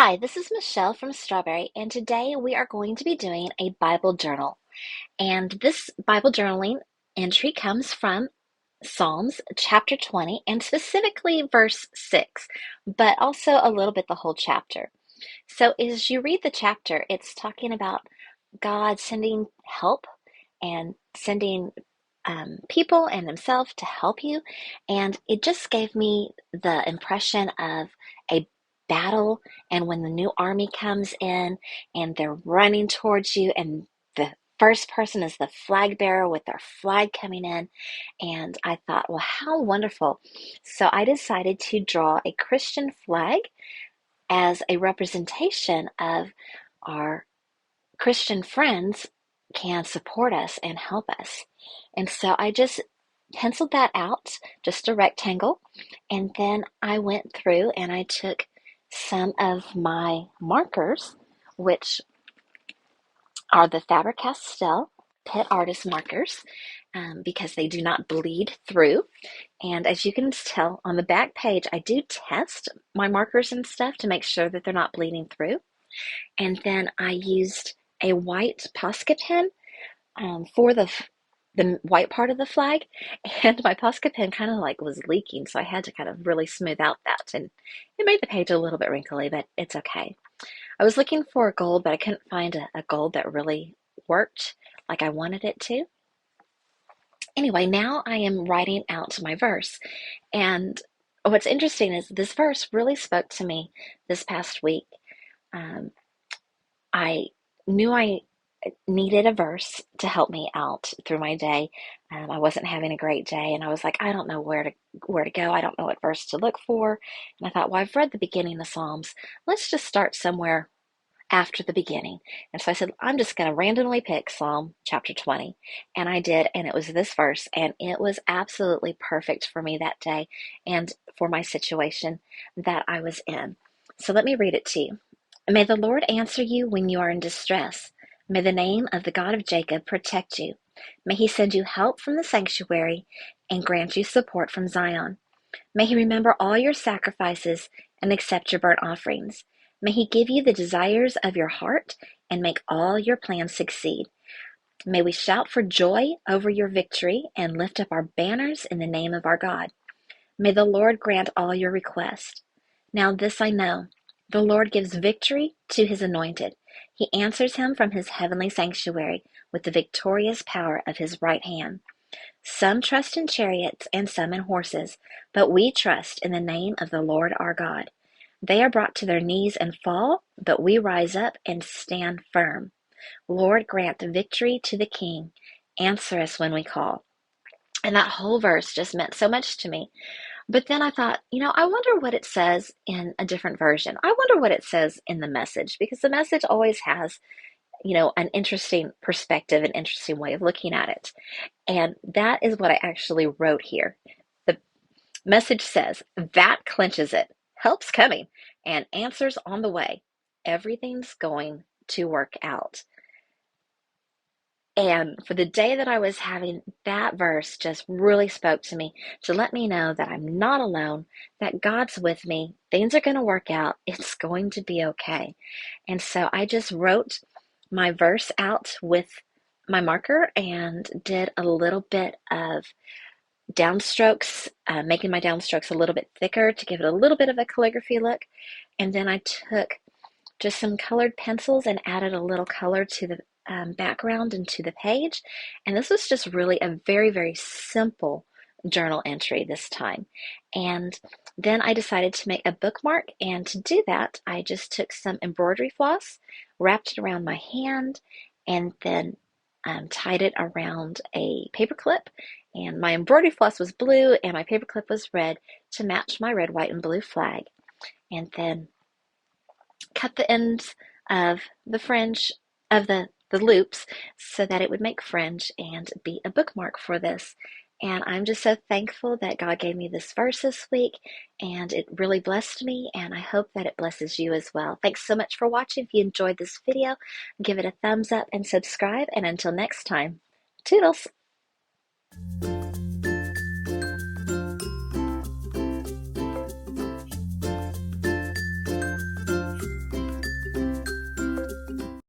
Hi, this is Michelle from Strawberry, and today we are going to be doing a Bible journal. And this Bible journaling entry comes from Psalms chapter 20, and specifically verse 6, but also a little bit the whole chapter. So as you read the chapter, it's talking about God sending help and sending people and Himself to help you. And it just gave me the impression of a battle, and when the new army comes in and they're running towards you, and the first person is the flag bearer with their flag coming in. And I thought, well, how wonderful. So I decided to draw a Christian flag as a representation of our Christian friends can support us and help us. And so I just penciled that out, just a rectangle, and then I went through and I took some of my markers, which are the Faber-Castell Pet Artist markers, because they do not bleed through. And as you can tell on the back page, I do test my markers and stuff to make sure that they're not bleeding through. And then I used a white Posca pen for the white part of the flag, and my Posca pen kind of like was leaking, so I had to kind of really smooth out that, and it made the page a little bit wrinkly, but it's okay. I was looking for a gold, but I couldn't find a gold that really worked like I wanted it to. Anyway, now I am writing out my verse, and what's interesting is this verse really spoke to me this past week. Um, I knew I needed a verse to help me out through my day. I wasn't having a great day, and I was like, I don't know where to go. I don't know what verse to look for. And I thought, well, I've read the beginning of Psalms. Let's just start somewhere after the beginning. And so I said, I'm just going to randomly pick Psalm chapter 20. And I did, and it was this verse, and it was absolutely perfect for me that day and for my situation that I was in. So let me read it to you. May the Lord answer you when you are in distress. May the name of the God of Jacob protect you. May he send you help from the sanctuary and grant you support from Zion. May he remember all your sacrifices and accept your burnt offerings. May he give you the desires of your heart and make all your plans succeed. May we shout for joy over your victory and lift up our banners in the name of our God. May the Lord grant all your requests. Now this I know, the Lord gives victory to his anointed. He answers him from his heavenly sanctuary with the victorious power of his right hand. Some trust in chariots and some in horses, but we trust in the name of the Lord our God. They are brought to their knees and fall, but we rise up and stand firm. Lord, grant victory to the King. Answer us when we call. And that whole verse just meant so much to me. But then I thought, I wonder what it says in a different version. I wonder what it says in the Message, because the Message always has, an interesting perspective, an interesting way of looking at it. And that is what I actually wrote here. The Message says, that clinches it. Help's coming and answers on the way. Everything's going to work out. And for the day that I was having, that verse just really spoke to me to let me know that I'm not alone, that God's with me. Things are going to work out. It's going to be okay. And so I just wrote my verse out with my marker and did a little bit of downstrokes, making my downstrokes a little bit thicker to give it a little bit of a calligraphy look. And then I took just some colored pencils and added a little color to the background and to the page. And this was just really a very, very simple journal entry this time. And then I decided to make a bookmark. And to do that, I just took some embroidery floss, wrapped it around my hand, and then tied it around a paper clip. And my embroidery floss was blue and my paper clip was red to match my red, white, and blue flag. And then cut the ends of the fringe of the loops so that it would make fringe and be a bookmark for this. And I'm just so thankful that God gave me this verse this week, and it really blessed me, and I hope that it blesses you as well. Thanks so much for watching. If you enjoyed this video, give it a thumbs up and subscribe, and until next time, toodles!